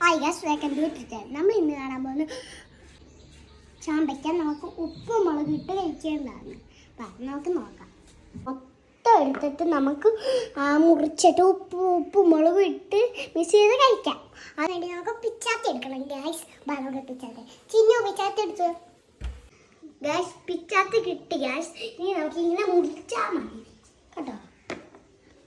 Hi guys, welcome to ട്രിറ്റ്. നമ്മൾ ഇന്ന് കാണാൻ പോകുന്ന ചാമ്പയ്ക്ക നമുക്ക് ഉപ്പ് മുളക് ഇട്ട് കഴിക്കേണ്ടതാണ്. അപ്പം നമുക്ക് നോക്കാം. മൊത്തം എടുത്തിട്ട് നമുക്ക് മുറിച്ചിട്ട് ഉപ്പ് മുളക് ഇട്ട് മിക്സ് ചെയ്ത് കഴിക്കാം. അതുവേണ്ടി നമുക്ക് പിച്ചാത്തി എടുക്കണം ഗൈസ്. നമുക്ക് പിച്ചാത്തി ചിന്നു പിച്ചാത്തി എടുത്തു ഗൈസ്. പിച്ചാത്തി കിട്ടി ഗൈസ്. ഇനി നമുക്ക് ഇങ്ങനെ മുറിച്ചാൽ മതി കേട്ടോ.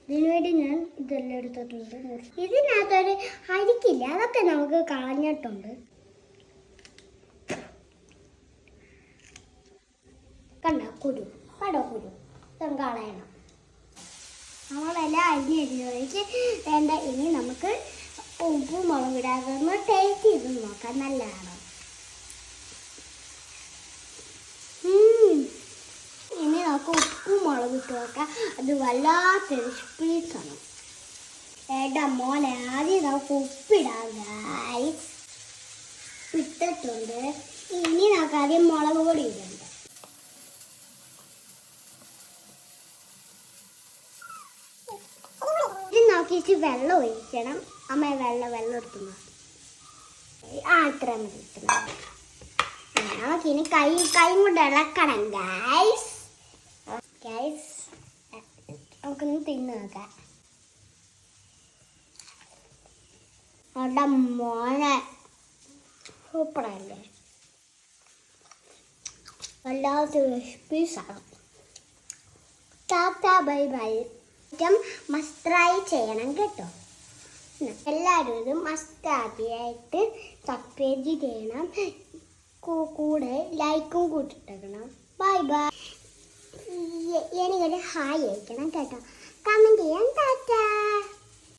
ഇതിനുവേണ്ടി ഞാൻ ഇതെല്ലാം എടുത്തിട്ടുണ്ട്. ഇതിനകത്തൊരു അരിക്കില്ല, അതൊക്കെ നമുക്ക് കളഞ്ഞിട്ടുണ്ട്. കുരു ഇതും കളയണം. നമ്മളെല്ലാം അരിഞ്ഞ് വേണ്ട. ഇനി നമുക്ക് ഉപ്പ് മുളക് ഇടാതെ ടേസ്റ്റ് ചെയ്ത് നോക്കാം. നല്ലതാണ്. ഇനി നമുക്ക് ഉപ്പ് മുളക് ഇട്ട് നോക്കാം. അത് വല്ലാത്തൊരു സ്പീസാണ്. ഏട്ടാ മോനെ, ആദ്യം നമുക്ക് ഉപ്പിടാം ഗൈസ്. ഇട്ടിട്ടുണ്ട്. ഇനി നമുക്ക് ആദ്യം മുളക് പൊടി ഇടണ്ട. ഇത് നോക്കിയിട്ട് വെള്ളം ഒഴിക്കണം. അമ്മ വെള്ളം എടുത്തുന്ന അത്ര മതി. നമുക്കിനി കൈ കൊണ്ട് ഇളക്കണം ഗൈസ്. നമുക്കൊന്ന് തിന്ന് നോക്കാം. അവിടെ മോനെ സൂപ്പറല്ലേ, വല്ലാത്ത പീസാണ്. Tata bye bye. Must try ചെയ്യണം കേട്ടോ. എല്ലാവരും ഇത് മസ്റ്റ് ആദ്യമായിട്ട് സബ്സ്ക്രൈബ് ചെയ്യണം. കൂടെ ലൈക്കും കൂട്ടിട്ടേക്കണം. Bye bye. എനിക്കൊരു ഹായ് അയക്കണം കേട്ടോ. കമൻറ്റ് ചെയ്യാൻ ടാറ്റ.